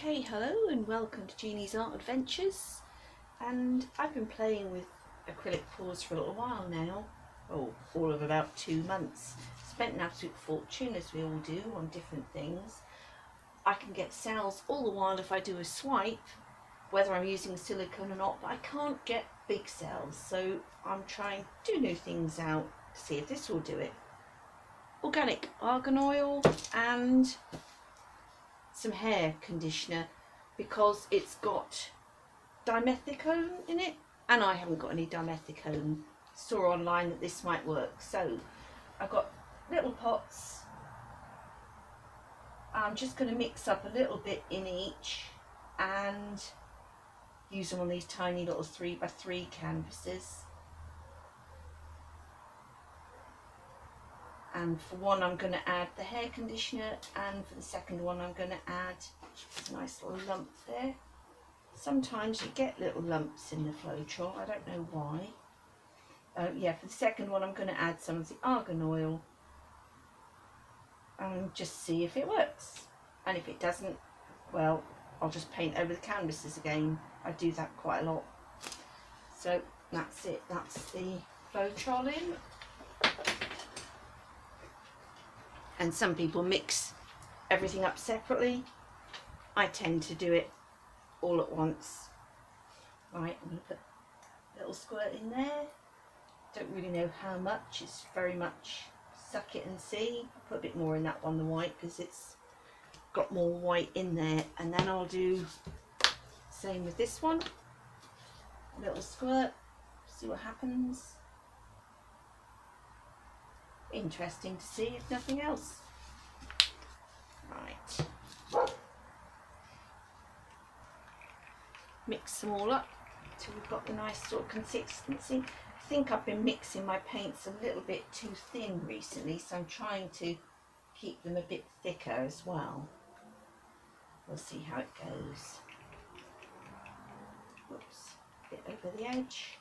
Okay, hello and welcome to Jeannie's Art Adventures. And I've been playing with acrylic pours for a little while now. All of about 2 months. Spent an absolute fortune, as we all do, on different things. I can get cells all the while if I do a swipe, whether I'm using silicone or not, but I can't get big cells, so I'm trying to do new things out to see if this will do it. Organic argan oil and some hair conditioner, because it's got dimethicone in it and I haven't got any dimethicone. Saw online that this might work, so I've got little pots. I'm just going to mix up a little bit in each and use them on these tiny little 3x3 canvases. And for one I'm going to add the hair conditioner, and for the second one I'm going to add a nice little lump there. Sometimes you get little lumps in the Floetrol, I don't know why. Yeah, for the second one I'm going to add some of the argan oil and just see if it works. And if it doesn't, well, I'll just paint over the canvases again. I do that quite a lot. So that's it, that's the Floetrol in. And some people mix everything up separately. I tend to do it all at once. Right, I'm going to put a little squirt in there. Don't really know how much, it's very much suck it and see. I'll put a bit more in that one, the white, because it's got more white in there. And then I'll do the same with this one. A little squirt, see what happens. Interesting to see, if nothing else. Right. Mix them all up till we've got the nice sort of consistency. I think I've been mixing my paints a little bit too thin recently, so I'm trying to keep them a bit thicker as well. We'll see how it goes. Whoops, a bit over the edge.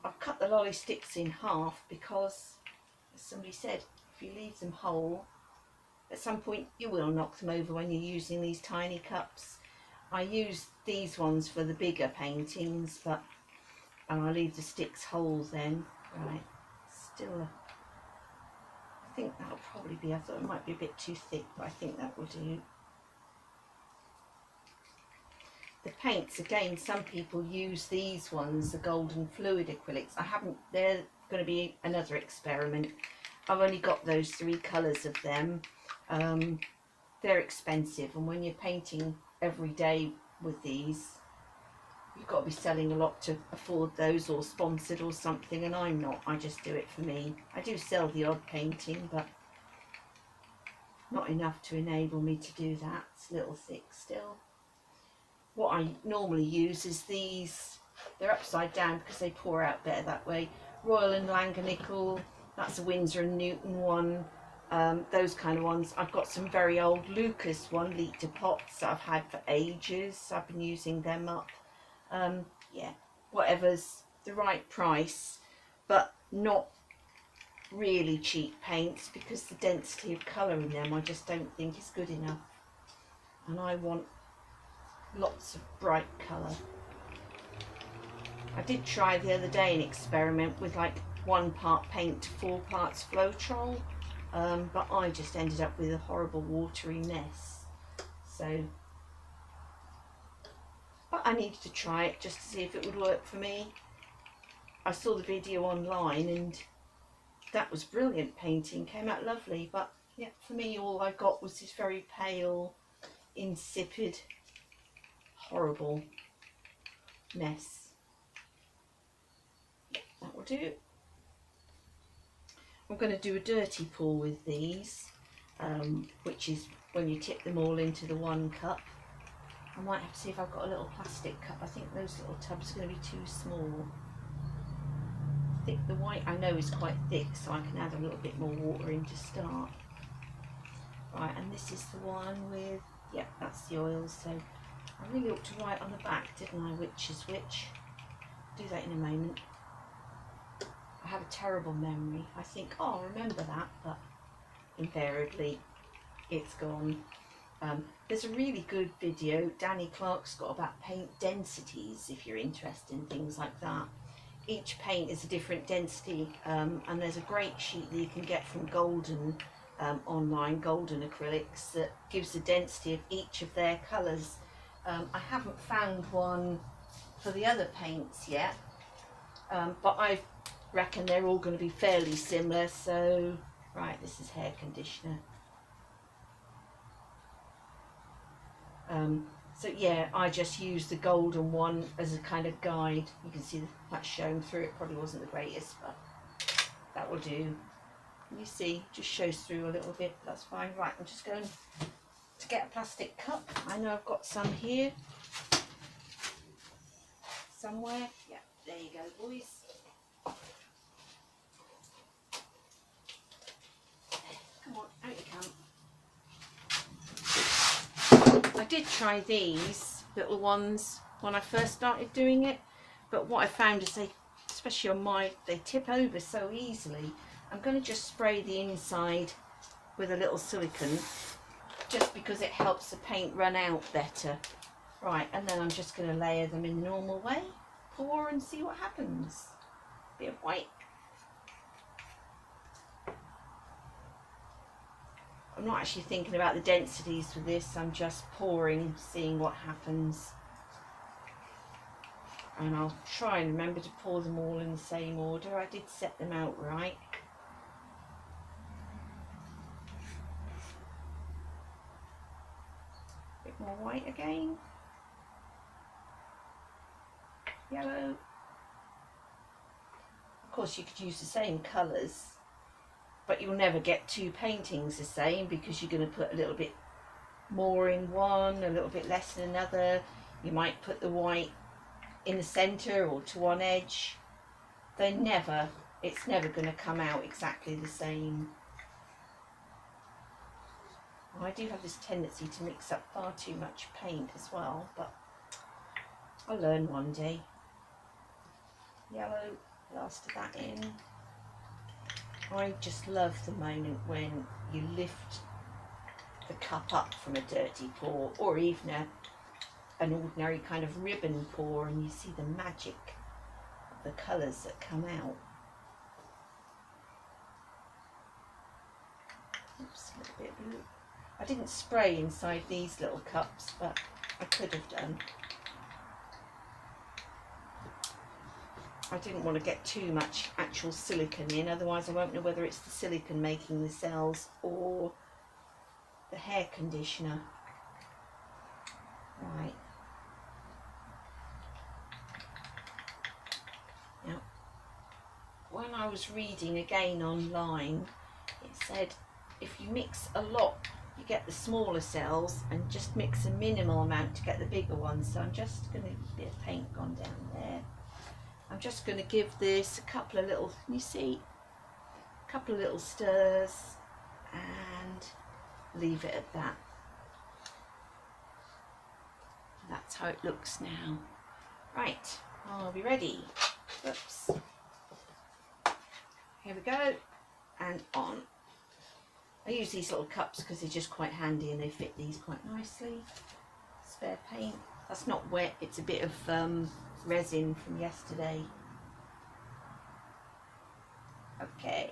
I've cut the lolly sticks in half because, as somebody said, if you leave them whole, at some point you will knock them over when you're using these tiny cups. I use these ones for the bigger paintings, but I leave the sticks whole then. Right, still, I think that'll probably be, I thought it might be a bit too thick, but I think that will do. The paints, again, some people use these ones, the golden fluid acrylics. I haven't, they're going to be another experiment. I've only got those 3 colours of them. They're expensive, and when you're painting every day with these, you've got to be selling a lot to afford those, or sponsored or something, and I'm not. I just do it for me. I do sell the odd painting, but not enough to enable me to do that. It's a little thick still. What I normally use is these. They're upside down because they pour out better that way. Royal and Langanickle, that's a Winsor and Newton one. Those kind of ones. I've got some very old Lucas 1 litre pots that I've had for ages. I've been using them up. Yeah, whatever's the right price, but not really cheap paints, because the density of colour in them I just don't think is good enough. And I want lots of bright colour. I did try the other day an experiment with like 1 part paint to 4 parts Floetrol, but I just ended up with a horrible watery mess. So, but I needed to try it just to see if it would work for me. I saw the video online and that was brilliant painting, came out lovely, but yeah, for me all I got was this very pale, insipid, horrible mess. Yeah, that will do. I'm going to do a dirty pour with these, which is when you tip them all into the 1 cup. I might have to see if I've got a little plastic cup. I think those little tubs are going to be too small. The white I know is quite thick, so I can add a little bit more water in to start. Right, and this is the one with, yeah, that's the oil. So I really ought to write on the back, didn't I, which is which. Do that in a moment. I have a terrible memory. I think, oh, I'll remember that, but invariably it's gone. There's a really good video Danny Clark's got about paint densities if you're interested in things like that. Each paint is a different density, and there's a great sheet that you can get from Golden online, Golden Acrylics, that gives the density of each of their colours. I haven't found one for the other paints yet, but I reckon they're all going to be fairly similar. So, right, this is hair conditioner. So yeah, I just used the golden one as a kind of guide. You can see that showing through. It probably wasn't the greatest, but that will do. You see, just shows through a little bit. That's fine. Right, I'm just going to get a plastic cup. I know I've got some here somewhere. Yeah, there you go, boys. Come on, out you come. I did try these little ones when I first started doing it, but what I found is they, especially on mine, they tip over so easily. I'm going to just spray the inside with a little silicone, just because it helps the paint run out better. Right, and then I'm just going to layer them in the normal way, pour and see what happens. Bit of white. I'm not actually thinking about the densities for this, I'm just pouring, seeing what happens. And I'll try and remember to pour them all in the same order. I did set them out right. A bit more white again. Yellow. Of course you could use the same colours, but you'll never get two paintings the same, because you're going to put a little bit more in one, a little bit less in another. You might put the white in the centre or to one edge. It's never going to come out exactly the same. I do have this tendency to mix up far too much paint as well, but I'll learn one day. Yellow, last of that in. I just love the moment when you lift the cup up from a dirty pour, or even an ordinary kind of ribbon pour, and you see the magic of the colours that come out. Oops, a little bit of blue. I didn't spray inside these little cups, but I could have done. I didn't want to get too much actual silicone in, otherwise I won't know whether it's the silicone making the cells or the hair conditioner. Right. Now, when I was reading again online, it said if you mix a lot, you get the smaller cells, and just mix a minimal amount to get the bigger ones. So I'm just going to, a bit of paint gone down there. I'm just going to give this a couple of little, you see, a couple of little stirs and leave it at that. That's how it looks now. Right, are we ready? Oops. Here we go, and on. I use these little cups because they're just quite handy and they fit these quite nicely. Spare paint. That's not wet, it's a bit of resin from yesterday. Okay.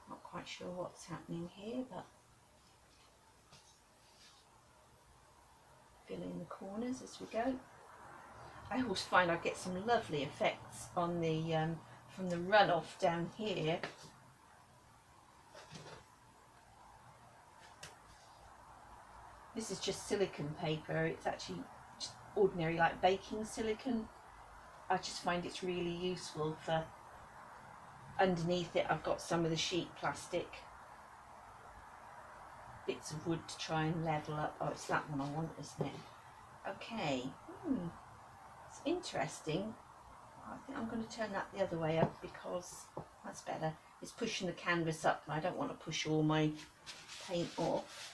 Not quite sure what's happening here, but fill in the corners as we go. I always find I get some lovely effects on the from the runoff down here. This is just silicone paper. It's actually just ordinary, like baking silicone. I just find it's really useful for, underneath it I've got some of the sheet plastic, bits of wood to try and level up. Oh, it's that one I want, isn't it? Okay. It's interesting. I think I'm going to turn that the other way up because that's better. It's pushing the canvas up and I don't want to push all my paint off.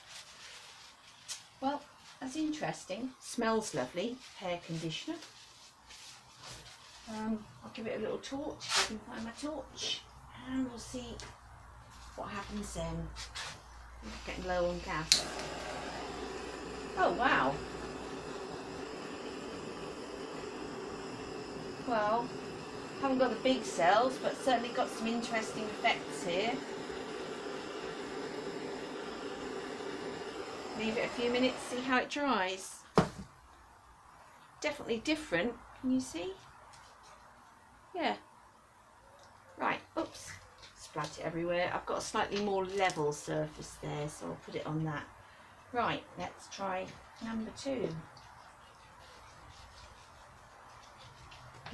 Well, that's interesting. Smells lovely. Hair conditioner. I'll give it a little torch if I can find my torch, and we'll see what happens then. I'm getting low on gas. Oh wow. Well, haven't got the big cells, but certainly got some interesting effects here. Leave it a few minutes, see how it dries. Definitely different, can you see? Yeah. Right, oops, splat it everywhere. I've got a slightly more level surface there, so I'll put it on that. Right, let's try number 2.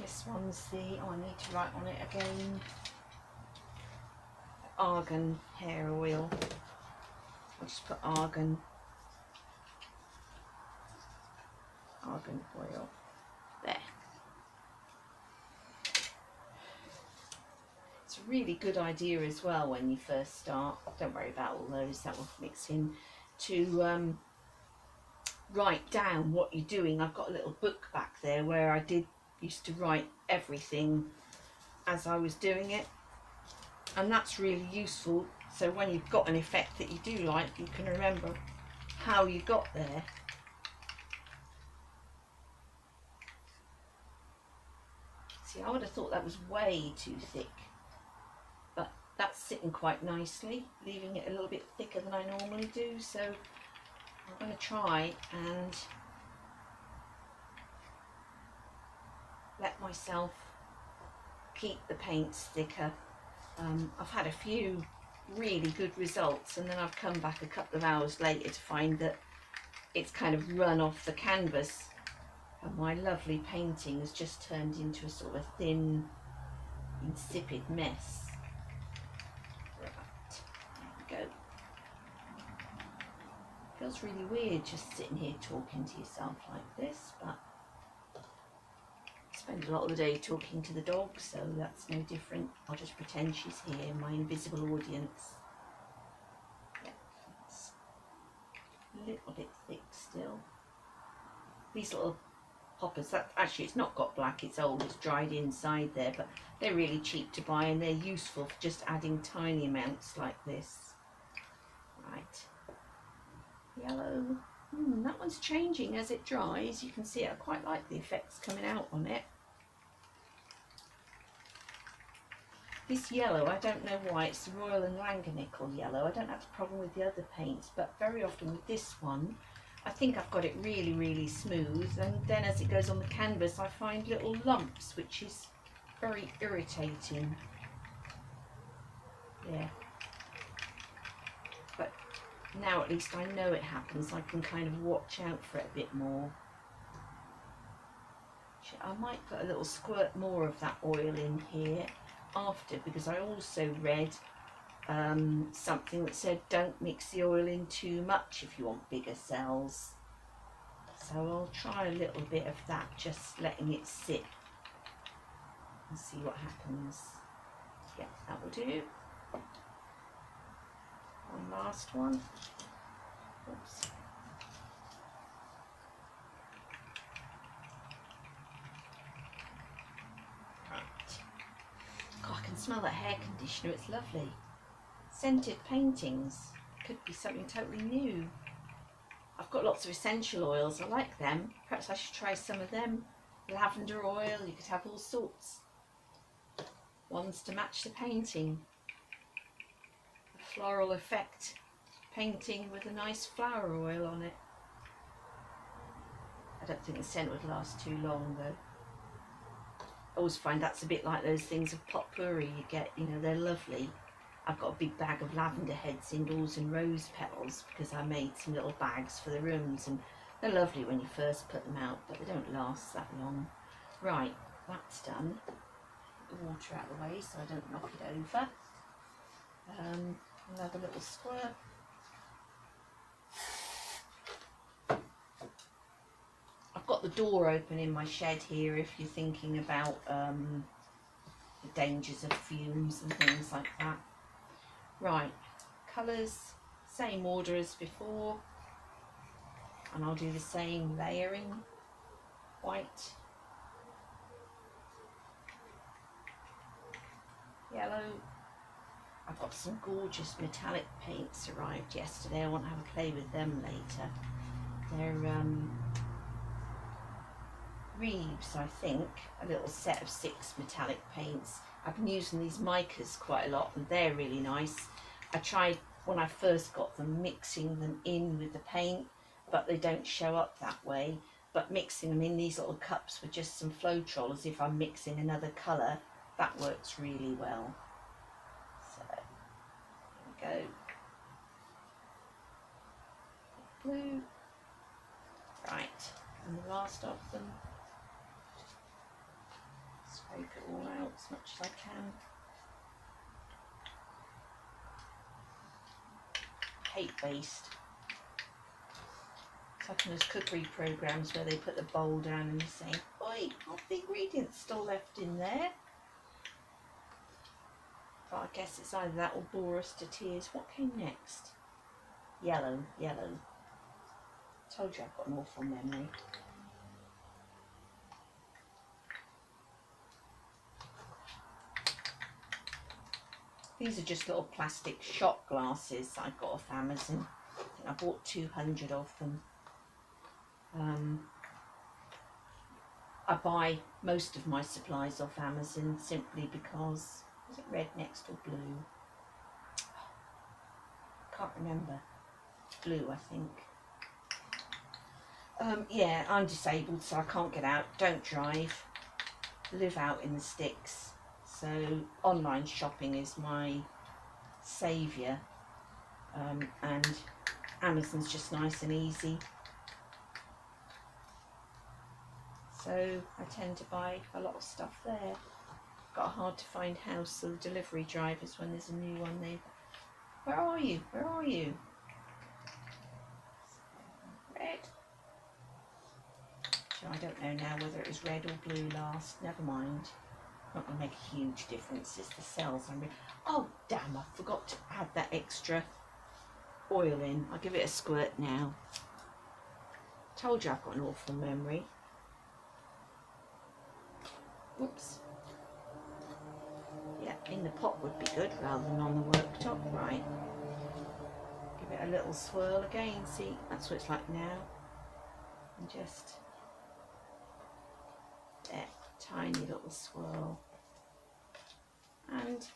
This one's the, oh, I need to write on it again. Argon hair oil. I'll just put argon oil there. It's a really good idea as well when you first start, don't worry about all those, that will mix in, to write down what you're doing. I've got a little book back there where I used to write everything as I was doing it, and that's really useful, so when you've got an effect that you do like, you can remember how you got there. See, I would have thought that was way too thick, but that's sitting quite nicely, leaving it a little bit thicker than I normally do, so I'm going to try and let myself keep the paints thicker. I've had a few really good results, and then I've come back a couple of hours later to find that it's kind of run off the canvas, and my lovely painting has just turned into a sort of thin, insipid mess. Right, there we go. Feels really weird just sitting here talking to yourself like this, but I spend a lot of the day talking to the dog, so that's no different. I'll just pretend she's here, my invisible audience. Yeah, it's a little bit thick still. These little poppers, that actually it's not got black, it's old, it's dried inside there, but they're really cheap to buy and they're useful for just adding tiny amounts like this. Right, yellow. That one's changing as it dries. You can see I quite like the effects coming out on it. This yellow, I don't know why, it's the Royal and Langanickle yellow. I don't have a problem with the other paints, but very often with this one, I think I've got it really, really smooth, and then as it goes on the canvas, I find little lumps, which is very irritating. Yeah. But now at least I know it happens. I can kind of watch out for it a bit more. I might put a little squirt more of that oil in here after, because I also read something that said don't mix the oil in too much if you want bigger cells. So I'll try a little bit of that, just letting it sit and see what happens. Yeah, that will do. One last one. Oops. Right. God, I can smell that hair conditioner, it's lovely. Scented paintings. Could be something totally new. I've got lots of essential oils, I like them. Perhaps I should try some of them. Lavender oil, you could have all sorts. Ones to match the painting. A floral effect painting with a nice flower oil on it. I don't think the scent would last too long though. I always find that's a bit like those things of potpourri you get, you know, they're lovely. I've got a big bag of lavender heads indoors and rose petals because I made some little bags for the rooms, and they're lovely when you first put them out, but they don't last that long. Right, that's done. Get the water out of the way so I don't knock it over. Another little squirt. I've got the door open in my shed here if you're thinking about the dangers of fumes and things like that. Right, colours, same order as before, and I'll do the same layering. White, I've got some gorgeous metallic paints arrived yesterday. I want to have a play with them later. They're Reeves, I think, a little set of 6 metallic paints. I've been using these micas quite a lot and they're really nice. I tried when I first got them mixing them in with the paint, but they don't show up that way. But mixing them in these little cups with just some Floetrol, as if I'm mixing another colour, that works really well. So there we go. Blue. Right, and the last of them. Scrape it all out as much as I can. Hate waste. It's like in those cookery programs where they put the bowl down and you say, oi, half the ingredients still left in there. But I guess it's either that or bore us to tears. What came next? Yellow, yellow. Told you I've got an awful memory. These are just little plastic shot glasses I got off Amazon. I think I bought 200 of them. I buy most of my supplies off Amazon simply because, is it red next or blue? Can't remember. Blue, I think. Yeah, I'm disabled, so I can't get out, don't drive, live out in the sticks. So online shopping is my saviour, and Amazon's just nice and easy. So I tend to buy a lot of stuff there. Got a hard to find house, so the delivery drivers, when there's a new one, they, where are you? Where are you? Red. So I don't know now whether it was red or blue last. Never mind. Not going to make a huge difference. It's the cells I'm. Oh damn! I forgot to add that extra oil in. I'll give it a squirt now. Told you I've got an awful memory. Whoops. Yeah, in the pot would be good rather than on the worktop. Right. Give it a little swirl again. See, that's what it's like now. And just there, tiny little swirl. And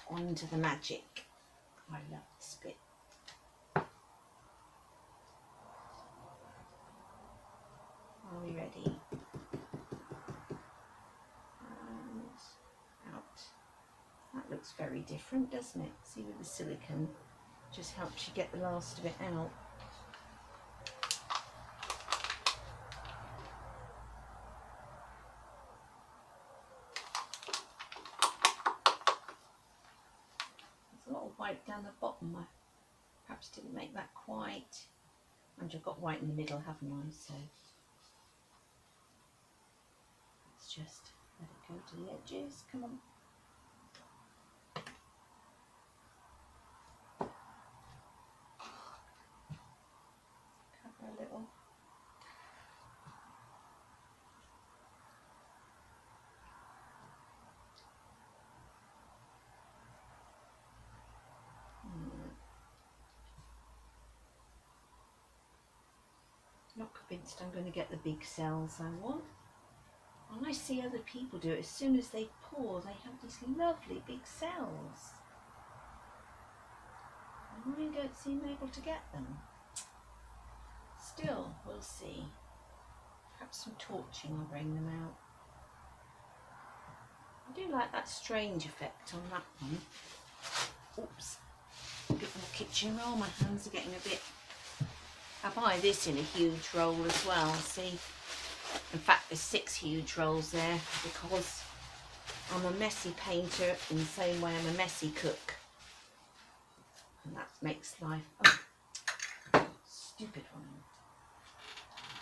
on to the magic. I love this bit. Are we ready? And out. That looks very different, doesn't it? See, with the silicone, just helps you get the last of it out. There's a lot of white down the bottom. I perhaps didn't make that quite. And I've got white in the middle, haven't I? So let's just let it go to the edges. Come on. Cover a little. Not convinced I'm going to get the big cells I want. When I see other people do it, as soon as they pour, they have these lovely big cells. And I don't seem able to get them. Still, we'll see. Perhaps some torching will bring them out. I do like that strange effect on that one. Oops. A bit more kitchen roll. My hands are getting a bit... I buy this in a huge roll as well, see? In fact, there's 6 huge rolls there because I'm a messy painter in the same way I'm a messy cook. And that makes life... Oh, stupid one.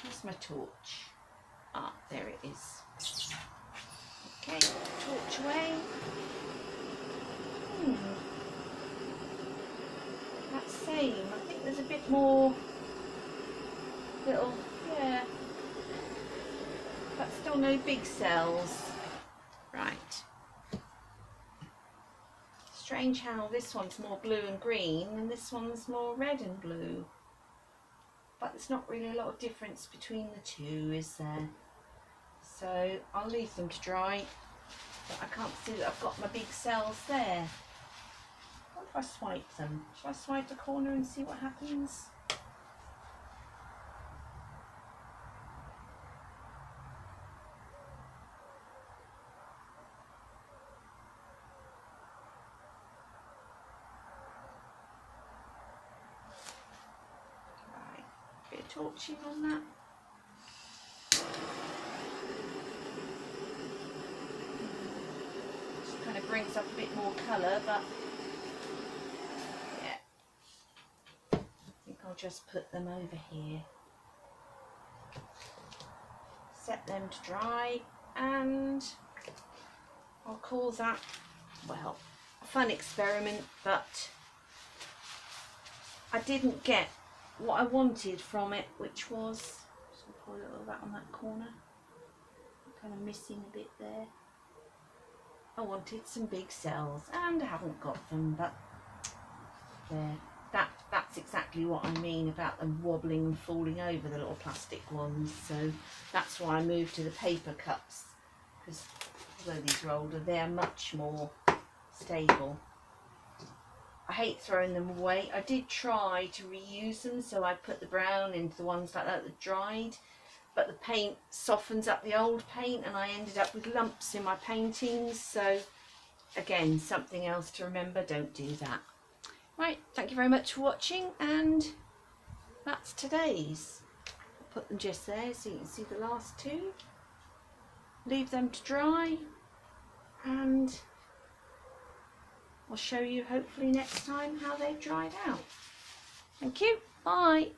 Where's my torch? Ah, there it is. Okay, torch away. That same, I think there's a bit more little, yeah, but still no big cells. Right. strange how this one's more blue and green and this one's more red and blue. But there's not really a lot of difference between the two, is there? So I'll leave them to dry. But I can't see that I've got my big cells there. What if I swipe them? Shall I swipe the corner and see what happens? Right, bit of torching on that. Just kind of brings up a bit more colour, but yeah. I think I'll just put them over here. Set them to dry, and I'll call that, well, a fun experiment, but I didn't get what I wanted from it, which was, just pull a little of that on that corner, I'm kind of missing a bit there. I wanted some big cells and I haven't got them, but there, that's exactly what I mean about them wobbling and falling over, the little plastic ones. So that's why I moved to the paper cups, because although these are older, they're much more stable. I hate throwing them away. I did try to reuse them, so I put the brown into the ones like that dried, but the paint softens up the old paint and I ended up with lumps in my paintings. So again, something else to remember, don't do that. Right, thank you very much for watching, and that's today's. I'll put them just there so you can see the last two. Leave them to dry, and I'll show you hopefully next time how they've dried out. Thank you, bye.